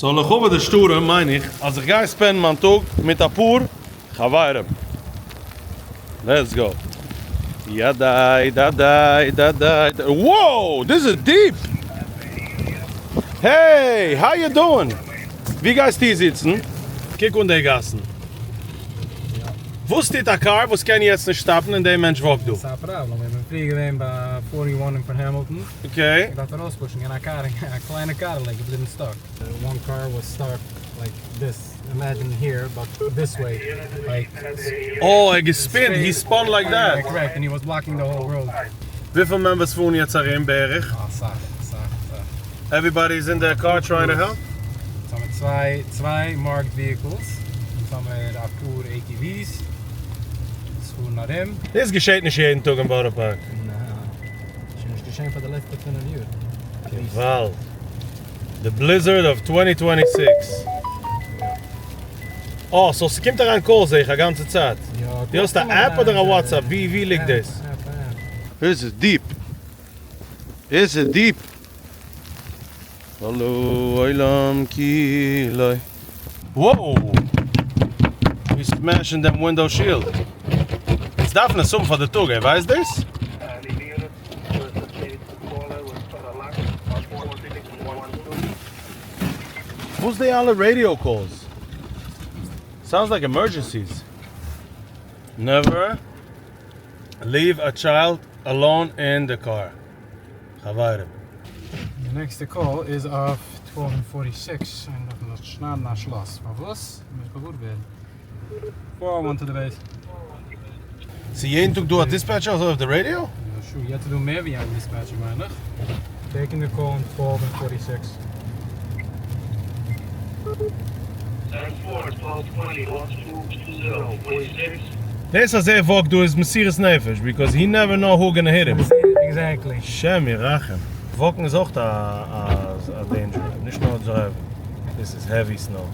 So, ich hoffe, der Sture, meine ich, als ich gehe spenden, man Tag mit Apur, Chaveirim. Let's go. Yadai, dadai, dadai. Whoa, this is deep. Hey, how you doing? Wie geht's hier sitzen? Kick und die Gassen. Wo steht der Car? Wo kann ich jetzt nicht stoppen und der Mensch walkt du? Das ist ein Problem. Wir haben vliegen bei 41 in Hamilton. Okay. Ich dachte rauspuschen und eine kleine Car like blieben stuck. One car was stuck like this. Imagine here, but this way. Like. Oh, er gespinnt. He spun like that. Yeah, correct, and he was blocking the whole road. Wie viele Members wohnen jetzt hier in Berg? Ah, sag. Everybody's in their car trying to help? Jetzt haben wir zwei marked vehicles. Jetzt haben wir Apur ATVs. Nach dem. Das geschieht nicht jeden Tag im Bauernpark. Nein. Das ist geschehen für die letzten 20 Jahre. Wow. The blizzard of 2026. Oh, so es kommt da ein Call, sehe ich, die ganze Zeit. Ja, die hast eine App oder eine WhatsApp? Wie liegt das? App. This is deep. This is deep. Hallo, Eilam Kilai. Whoa! We smashing them window shield. It's definitely something for the Tug, eh? Weißt das? Who's the all radio calls? Sounds like emergencies. Never leave a child alone in the car. Chaveirim. The next call is of 12:46 and dat is snel naar Schloss. Maar was? Moet ik goed werden. 401 to the base. So jeden Tag du a dispatcher of the radio? Ja, sure. Je hebt te doen meer via een dispatcher, maar taking the call on 12:46. 46. This is a fuck do is Messias Nefesh because he never know who gonna hit him. Exactly. Shem Yerachem. Walken is auch a danger. Nicht nur driving. This is heavy snow.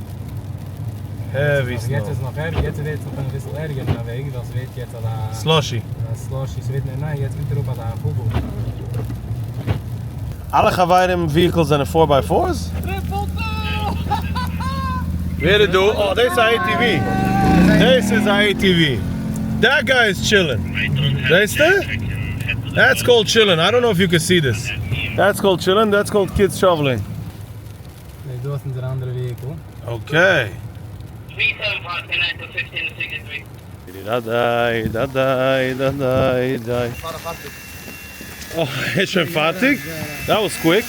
Heavy snow. Jetzt ist noch heavy. Jetzt wird es noch ein bisschen ärger in der Weg. Das wird jetzt da. Slushy. Slushy. Es wird nein, jetzt wird er auf der Kugel. Alle Chaveirim vehicles and 4x4s? Where do? Oh, this is ATV. This is ATV. That guy is chilling. That's called chilling. I don't know if you can see this. That's called chilling. That's called kids shoveling. Nee, dat is een andere vehicle. Okay. 375 connect to 1563. Da. Oh, it's schon fertig? That was quick.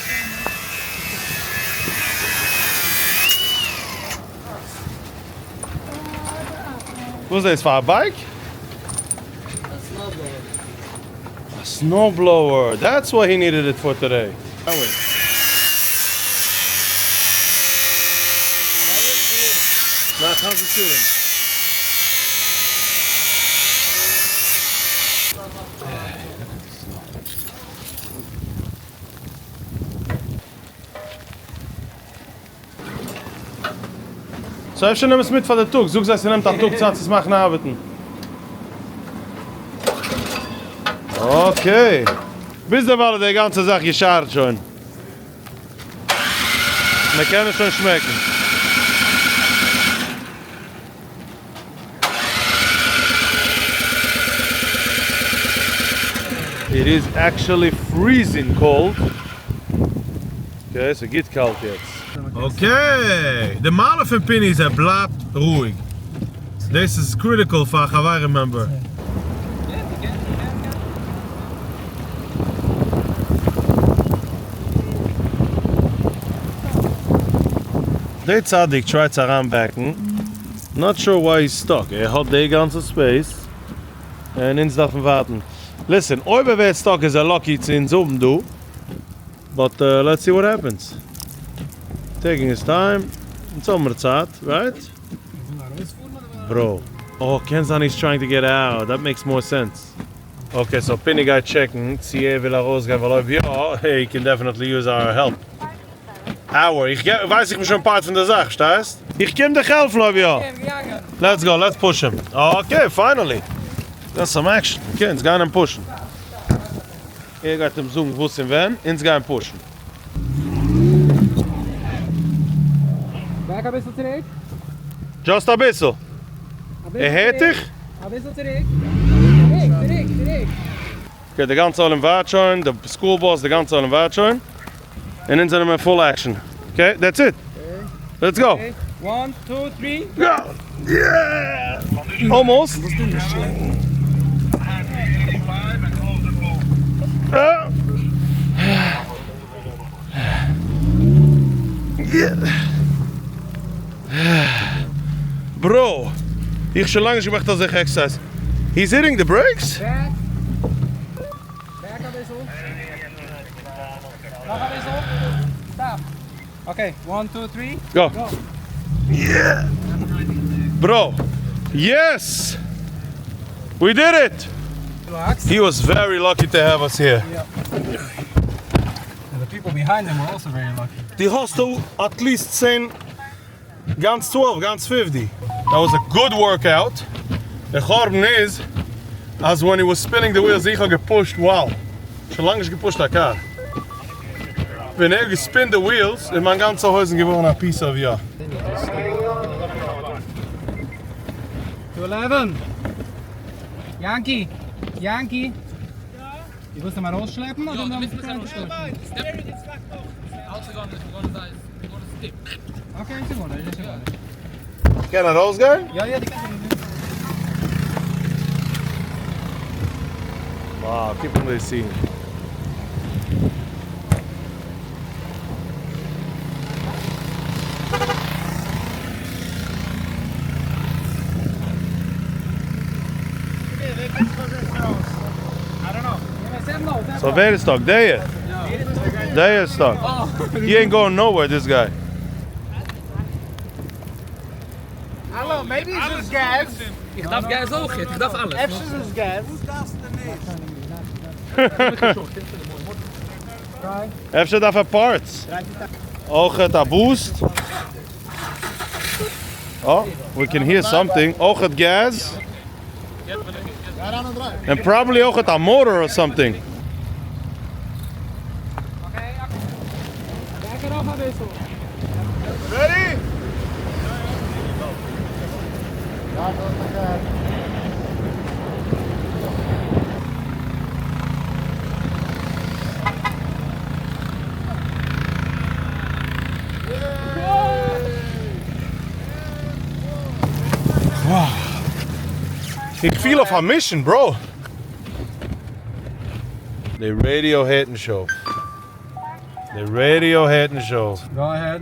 What's this for a bike? A snowblower. That's what he needed it for today. How's it shooting? So, ich nehme es mit von der Tug. Such, dass ihr nehmt den Tug, zu machen arbeiten. Okay. Bis der Walle die ganze Sache geschart schon. Wir können schon schmecken. It is actually freezing cold. Okay, so geht kalt jetzt. Okay, the Male von Pennies bleibt ruhig. This is critical for a Chaveirim member. Der Tzadik tried to heranbacken. Not sure why he's stuck. Hat die ganze space. Und ins darf warten. Listen, over where stuck is a lucky to in oben do. But let's see what happens. Taking his time. In Sommerzeit, right? Bro. Oh, Kenzan is trying to get out. That makes more sense. Okay, so Penny guy checking. See if he can definitely use our help. Ich weiß ich mir schon ein paar von der Sache, stehst? Ich komm dir helfen, ja. Let's go, let's push him. Okay, finally. That's some action. Okay, ins gehen und pushen. Geht dem Zoom, wo es in wenn, ins gehen pushen. Back a bisschen zurück. Just a bisschen. Ein bisschen Hätte ich? Ein bisschen zurück. Zurück. Okay, the ganze all in Wartschein, the school bus, the ganze all in Wartschein. And then sind wir in full action. Okay, that's it. Let's go. Okay. 1, 2, 3. Go! Yeah! Almost. Bro, ich schon lange gemacht das exercise. He's hitting the brakes. Back. Back a bisschen. Noch ein bisschen. Stop. Okay, 1, 2, 3. Go. Go. Yeah. Bro. Yes. We did it. Relax. He was very lucky to have us here. And the people behind him were also very lucky. The hostel at least saying ganz 12, ganz 50. That was a good workout. The problem is, as when he was spinning the wheels, ich habe gepusht, wow. Schon lange ist gepusht der Car. Wenn gespinnt the wheels, in mein ganzer Häusen geworden a piece of ja. 211. Yankee. Die willst du mal rausschleppen oder dann müssen wir rausschleppen? Okay, ist egal. Can I rausgehen? Ja, die kannst du. Wow, keep on the scene. I don't know. So where is stuck? There. There is stuck. He ain't going nowhere, this guy. I don't know, maybe it's just gas. Ich darf Gas auch, ich darf alles. It's just gas. Even daar voor parts. Ook het boost. Oh, we can hear something. Ook het gas. And probably ook het motor or something. Back it off a bisschen. Ready? Wow. Ik feel of a mission, bro. The radio hit and show. The radio hit and show. Go ahead.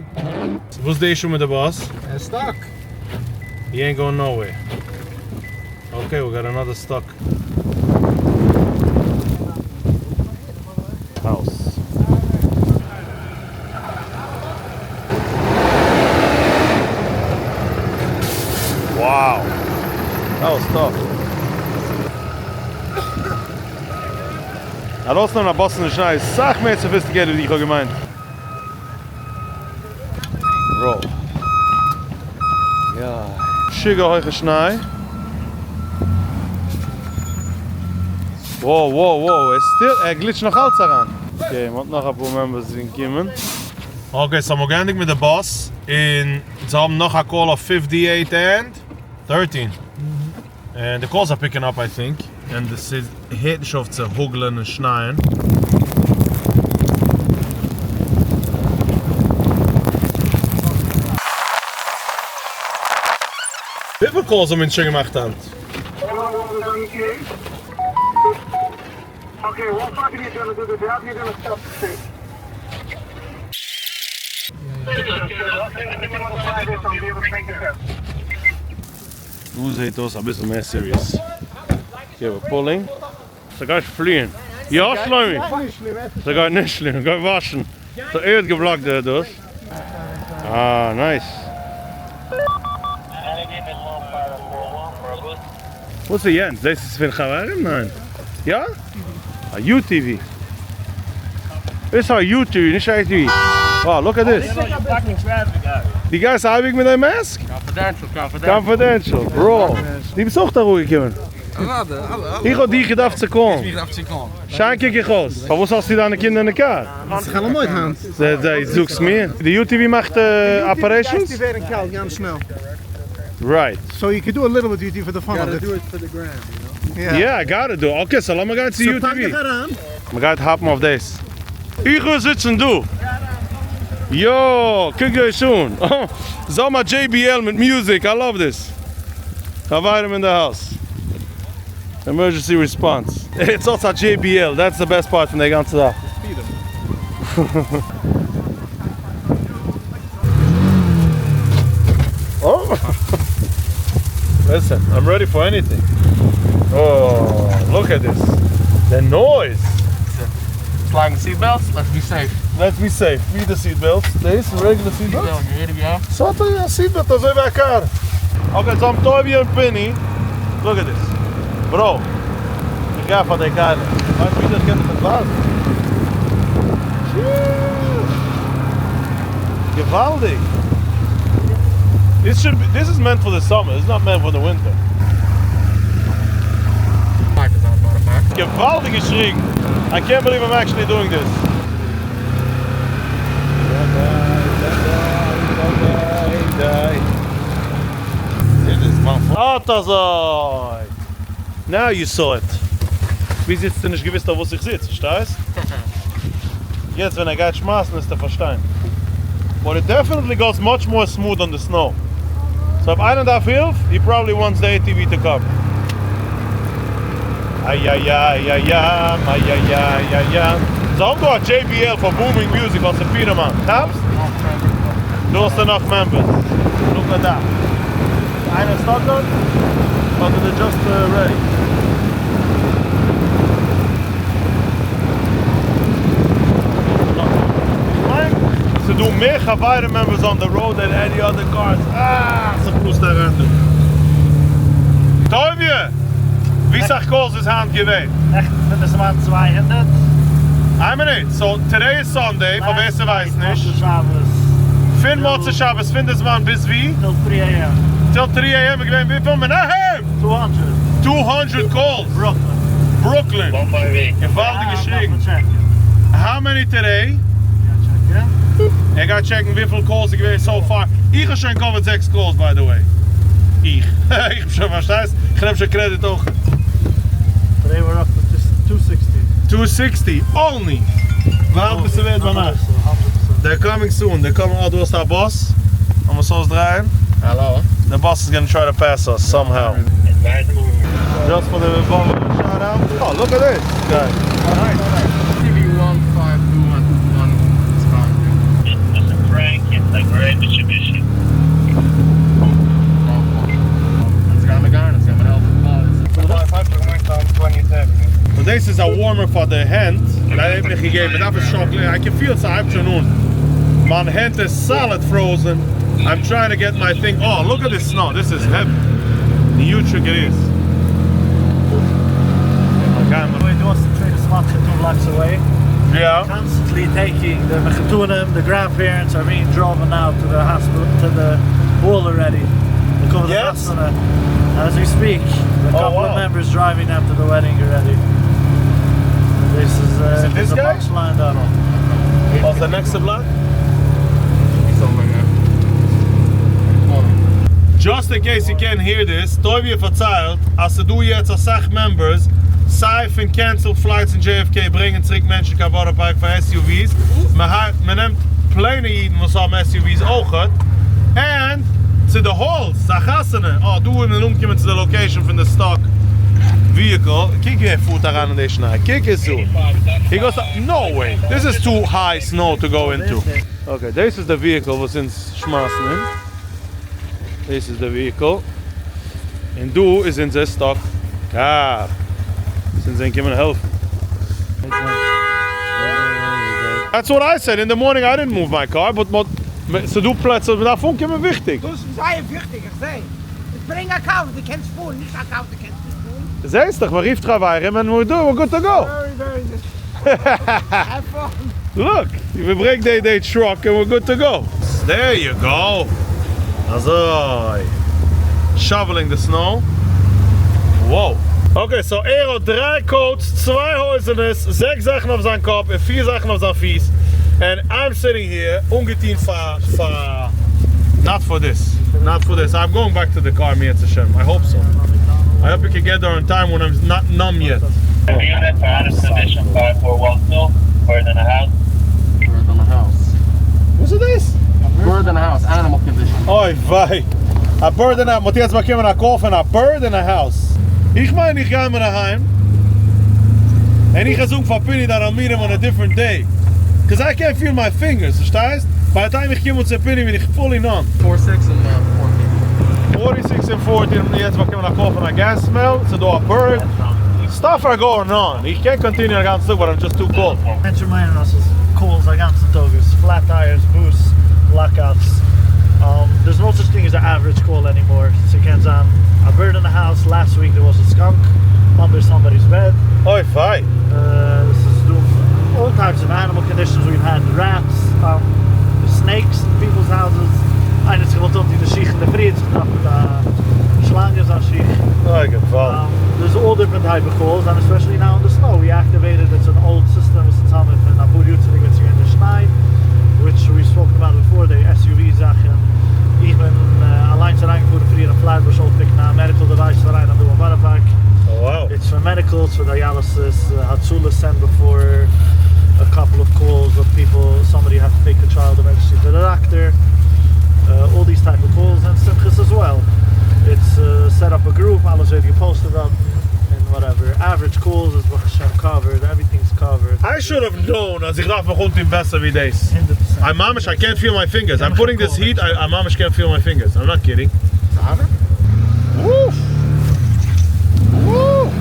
What's the issue with the bus? It's stuck. He ain't going nowhere. Okay, we got another stuck. House. Wow. That was tough. Er was noch nach Boston in Schnee. Sag mir sophisticated, wie ich auch gemeint. Bro. Ja. Sugar hoge Schnee. Wow. Glitsch noch alles daran. Okay, man hat noch ein paar Members in Kimmen. Okay, so we're going with the boss. In so haben noch a call of 58 and 13. And the calls are picking up, I think. And this is hitschofft zu huggeln und schneien. Wie viele calls haben wir schon gemacht haben? Okay, what fucking are you gonna do? The job you're gonna stop the thing. Nu seht das ein bisschen mehr serious. Okay, we're pulling. So gleich fliehen. Ja, Schleimi. So geht nicht schlimm, geht waschen. So wird geblockt durch. Ah, nice. Was ist Jens? Das ist für Chaveirim? Nein. Ja? A UTV. This is a UTV, nicht a ATV. Wow, look at this. Die guys are having with a mask? Confidential. Confidential, bro. Die bist auch da ruhig gekommen. Warte, alle. Ich hab dich gedacht zu kommen. Ich darf sie kommen. Schanke ich aus. Aber was hast du deine Kinder in der Kar? Ze gaan nooit gaan. Ze zoekst meer. De UTV macht operations? Die weer een koud, gaan snel. Right. So you can do a little bit duty for the fun of it. do it for the gram, you know? Yeah, I gotta do. Okay, so let me go to So pak je UTV. eraan. We gaan happen of this. Igor sitzen du. Yo, kijk je zoen. Zomaar JBL met music. I love this. Chaveirim in the house. Emergency response. It's also JBL. That's the best part van de ganze dag. Oh. Listen, I'm ready for anything. Oh, look at this. The noise. Flying seatbelts, let's be safe. Let's be safe. Wie de seatbelts? Deze, regular seatbelts? You ready to go? Zat er een seatbelt, dat is even elkaar. Okay, so I'm Toby and Penny. Look at this. Bro, ik ga van de kaart. Maar wie dat kent met water? Gewaldig. This is meant for the summer, it's not meant for the winter. Mike is on modified. Gewaldige schrik. I can't believe I'm actually doing this. Dit is man. Atazoi. Now you saw it. Wie sitzt du nicht gewiss da, wo sich sitzt, verstehst? Jetzt, wenn geht schmaßen, ist der verstehen. But it definitely goes much more smooth on the snow. So if einer darf hilft, he probably wants the ATV to come. Ayayayayam, ayayayayam. So I'm doing JBL for booming music on the Peterman. Taps? Those are enough members. Look at that. Einer start done? Or they're just ready? To do more Chaveirim members on the road than any other cars. Ze moest daar aan doen. Toivje! Wie zag calls is hand geweest? Echt, dat is maar 200. Ein minute. So today is Sunday, von wer sie weiß nicht. Shabbos. Fin Motze Shabbos, fin das man bis wie? Till 3 a.m. Till 3 a.m. Ik weet wie veel Menahem! 200. 200 calls. Brooklyn. Brooklyn. Gewaltige schrik. How many today? Ik ga checken hoeveel calls ik weet so far. Ich habe schon covered 6 calls, by the way. Ich. Ich hab schon verstehst. Ich hab schon credit auch. Today we're up to 260. 260 only. Waarom is de weer vandaag? 100%. They're coming soon. They're coming out door our boss. I'm zo draaien. Hallo. The boss is gonna try to pass us somehow. Just for the shout out. Oh, look at this guy. Alright. TV 15211 is fine. This is Frank, it's like red Mitsubishi. It's got me going, it's got me helping. 27. So this is a warmer for the hand. Dat heeft me gegeven. Dat is chocolate. I can feel it's afternoon. My hand is solid frozen. I'm trying to get my thing. Oh, look at this snow. This is heavy. The huge trick it is. We concentrate as much 2 blocks away. Yeah. Constantly taking the Mechatunim, the grandparents are being driven out to the hospital, to the pool already. Yes. As we speak, a couple wow. of members driving them to the wedding already. This is it this the guy? box lined up. What's the next block? He's over there. Just in case you can't hear this, Toivje verzeilt, als du jetzt als 6 members, safe and cancelled flights in JFK bringen zurück Menschen naar Waterpark voor SUVs. Men neemt kleine Jiden, was al SUVs ook het. And to the halls, de gassen. Oh, doe een omkomen to the location van the stock vehicle. Kijk je voet daar aan in deze nacht. Kijk eens zo. He goes, no way. This is too high snow to go into. Okay, this is the vehicle was in schmaßen. This is the vehicle. And du is in this stock car. Since they can help. That's what I said. In the morning I didn't move my car, but ze doen plaatsen, dat vond ik me wichtig. Dus zij wichtig, ik zei. Ik breng een kou, die kent spoon, niet een kou, die kent spoon. Zij is toch, maar rief Chaveirim and we're good to go. Very, very good. Have fun. Look, we break the truck and we're good to go. There you go. Azoi. Shoveling the snow. Whoa. Okay, so hat 3 coats, 2 Häusernes, 6 Sachen auf seinem Kopf und 4 Sachen auf seinem Fies. And I'm sitting here, ungeteen for not for this. Not for this. I'm going back to the car, Mietz Hashem. I hope so. I hope we can get there in time when I'm not numb yet. Unit for Honest Condition 5412, bird in the house. Bird in the house. What's this? Bird in the house, animal condition. Oi, vei. A bird in a... Moet jetzt bekommen a call von a bird in a house. Ich meine, ich gehe mir nach Heim. And ich gesucht von Penny that I'll meet him on a different day. Because I can't feel my fingers, verstehst? By the time ich komme zu Penny, bin ich fully numb. 46 and 14. 46 and 14, und jetzt bekommen a call von a gas smell, so do a bird. Stuff are going on. Ich can't continue the ganze Tag, but I'm just too cold. Mensen reminding us of calls like ganzen Tages, flat tires, boosts, lockouts. There's no such thing as an average call anymore. So you can't say, a bird in the house. Last week there was a skunk under somebody's bed. Oi, vei. This is doing all types of animal conditions. We've had rats, snakes in people's houses. Eines gewollt op die de Schicht in de Frieds gedacht, Schlangen aan Schicht. Oi, geval. There's all different type of calls, and especially now in the snow. We activated, it's an old system, it's zusammen mit einer Bulljutzung, it's in the Schnee, which we've spoken about before, the SUV Sachen. Even allein zu reingevoerd für ihre Flatbush, all pick a medical device for rein and do a barapack. Oh, wow. It's for medical, it's for dialysis. Hatsula sent before a couple of calls of people, somebody had to take the child emergency to the doctor. All these type of calls, and Simchas as well. It's set up a group, alles wird geposted up, and whatever. Average calls is covered, everything's covered. I should have known, als ich darf mich unten besser wie das. 100%. I'm mamish, I can't feel my fingers. I'm putting this heat, I mamish can't feel my fingers. I'm not kidding. Woo! Woo!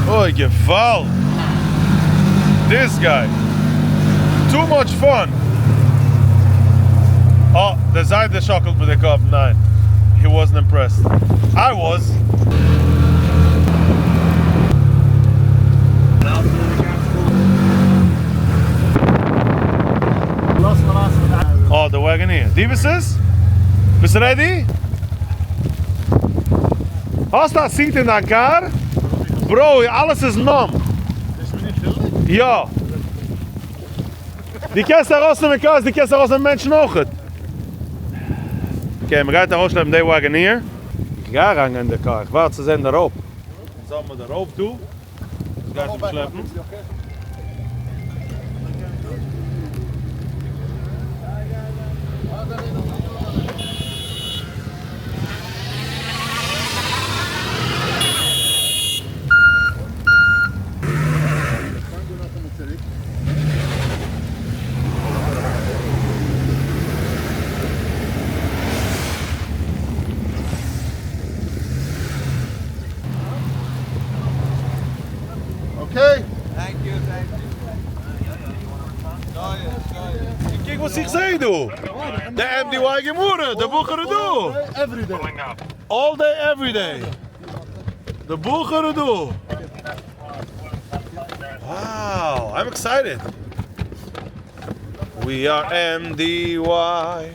Oh, gewalt. This guy. Too much fun. Oh, the Zayde shockled with the cup. Nein. He wasn't impressed. I was. Oh, the Wagoneer. Die bist es? Bist du ready? Hast du das Seat in deinem Car? Bro, alles ist numb. Ja. Die kannst du rausnehmen, die kannst du rausnehmen, Menschen noch. Okay, wir gehen rausnehmen, den Wagoneer. Ich gehe rein in der Car. Ich warte, sie sind da rauf. Sollen wir da rauf tun? Ich gehe zum Schleppen. Okay. Thank you. Kijk wat ik zei, doe. De MDY gemoeren, de boekeren doe. Every day. All day, every day. The boekeren doe. Wow, I'm excited. We are MDY.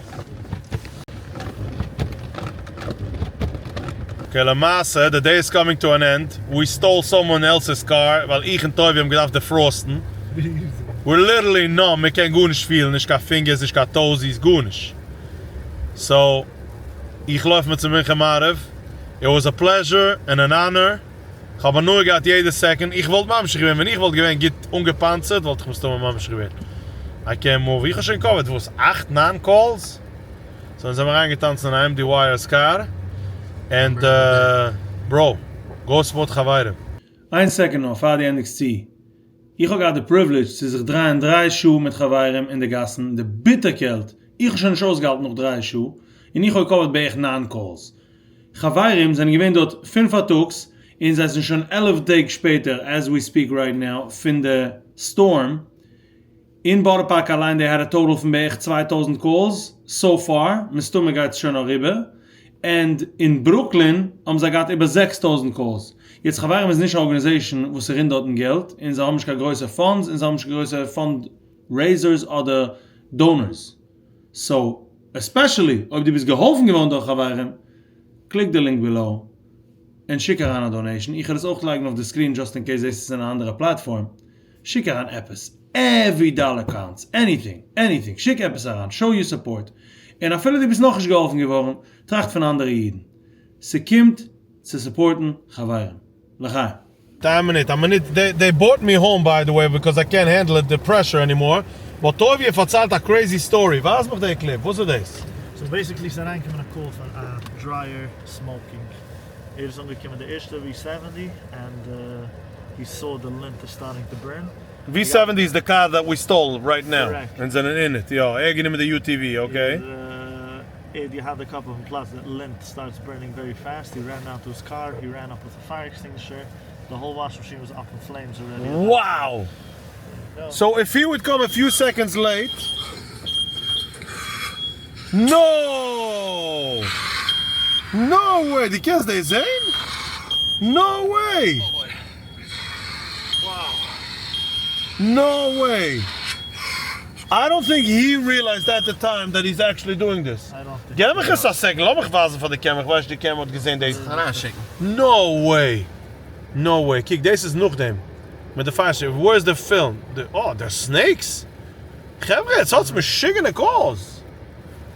Okay, Lamasse, the day is coming to an end. We stole someone else's car, weil ich und Toy, wir haben gedacht, defrosten. We're literally numb, wir können gut nicht fühlen, ich kann Fingers, ich kann Toesies, gut nicht. So, ich laufe mit zum Minchamarev. It was a pleasure and an honor. Ich habe nur gehabt jede Second. Ich wollte Mama gewinnen, wenn ich wollte gewinnen, geht ungepanzert, wollte ich muss doch Mama gewinnen. I can't move. Ich habe schon gekommen, it was 8, 9 calls. So, dann sind wir reingetanzt in einem MDY's car. And, bro, go support Chaveirim. 1 second noch, fahr die NXC. Ich habe gerade the privilege, zu sich 3 Schuhe mit Chaveirim in der Gassen, der bitterkelt. Ich habe schon nicht ausgehalten noch 3 Schuhe. Und ich habe gekommen bei 9 calls. Chaveirim sind gewähnt dort 5 Tugs, und sie sind schon 11 Tage später, as we speak right now, von der Storm. In Borepark allein, they had a total von bei 2000 calls, so far. Mit Stumme geht es schon noch rüber. And in Brooklyn haben sie gehabt über 6000 calls. Jetzt Chaveirim ist nicht eine Organisation, wo sie rein dort Geld, und sie haben nicht größere Funds, und sie haben nicht größere Fundraisers oder Donors. So, especially, ob die bis geholfen geworden durch Chaveirim, click the link below and schick aan a donation. Ich ga das auch gleich auf the screen just in case this is an andere platform. Schick aan etwas. Every dollar counts. Anything. Schick etwas aan. Show your support. En als viele die bis noch nicht geholfen geworden, tracht von anderen Jiden. Se kommt zu supporten Chaveirim. L'chaim. A minute. They brought me home, by the way, because I can't handle the pressure anymore. But Tovie verzeiht a crazy story. Was macht der Clip? Was ist das? So basically, zijn aankomen een call van dryer smoking. Hier is ongekomen de eerste V70 and he saw the lint is starting to burn. V70 is the car that we stole right now. Correct. And then in it, ja. Eigen met de UTV, okay? You had a couple of plots that lint starts burning very fast. He ran out to his car, he ran up with a fire extinguisher. The whole washing machine was up in flames already. Wow! So if he would come a few seconds late... No! No way! Die kent deze zijn? No way! Wow. No way! I don't think he realized at the time that he's actually doing this. I don't think Jij me gezegd zeggen, laat me gewazen van de camera. Waar is die camera had gezien deze? Gaan aanschikken. No way! No way. Kijk, deze is nog dem. Met de fire escape. Where's the film? Oh, there's snakes? Gebre, het zat me schicken de calls.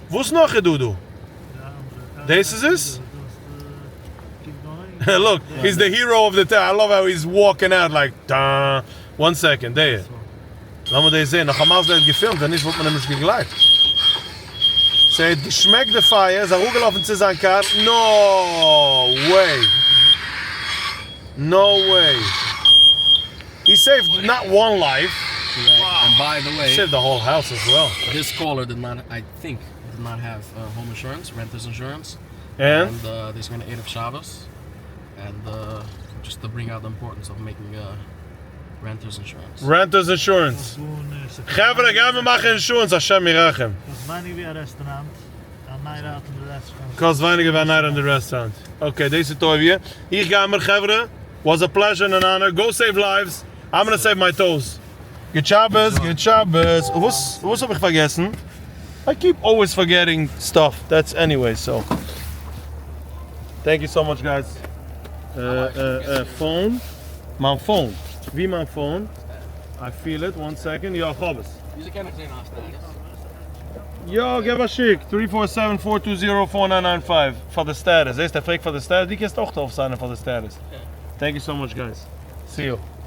Wo is nog gedoe? Deze is this? Keep going. Look, he's the hero of the town. I love how he's walking out like, da. 1 second, there. Laat me deze zien. Nog eenmaal dat gefilmd, dan is wat me nemlich gegleid. Ze schmeckt de fire, ze roegelaufen zu zijn kar. No way. No way. He saved not one life. Wow. And by the He way, saved the whole house as well. this caller did not, I think, did not have home insurance, renter's insurance. And? This is going to Eid of Shabbos. And just to bring out the importance of making renter's insurance. Renter's insurance. Gevre, ga me maken insurance, Hashem mirachem. Because money we are restaurant, a night out in the restaurant. Kost weinige bij night in the restaurant. Okay, deze toivie. Hier gaan we, Gevre. Was a pleasure and an honor. Go save lives. I'm gonna save my toes. Good Shabbos, good Shabbos. Was heb ik vergessen? I keep always forgetting stuff. That's anyway, so. Thank you so much, guys. Phone. Mijn phone. Wie mijn phone? I feel it. 1 second. Ja, Gobbes. Deze ken ik zijn afstaan. Yo, give a chic. 347-420-4995. For the status. Is dat freak for the status? Die kist toch te opstaan voor de status. Thank you so much, guys. See you.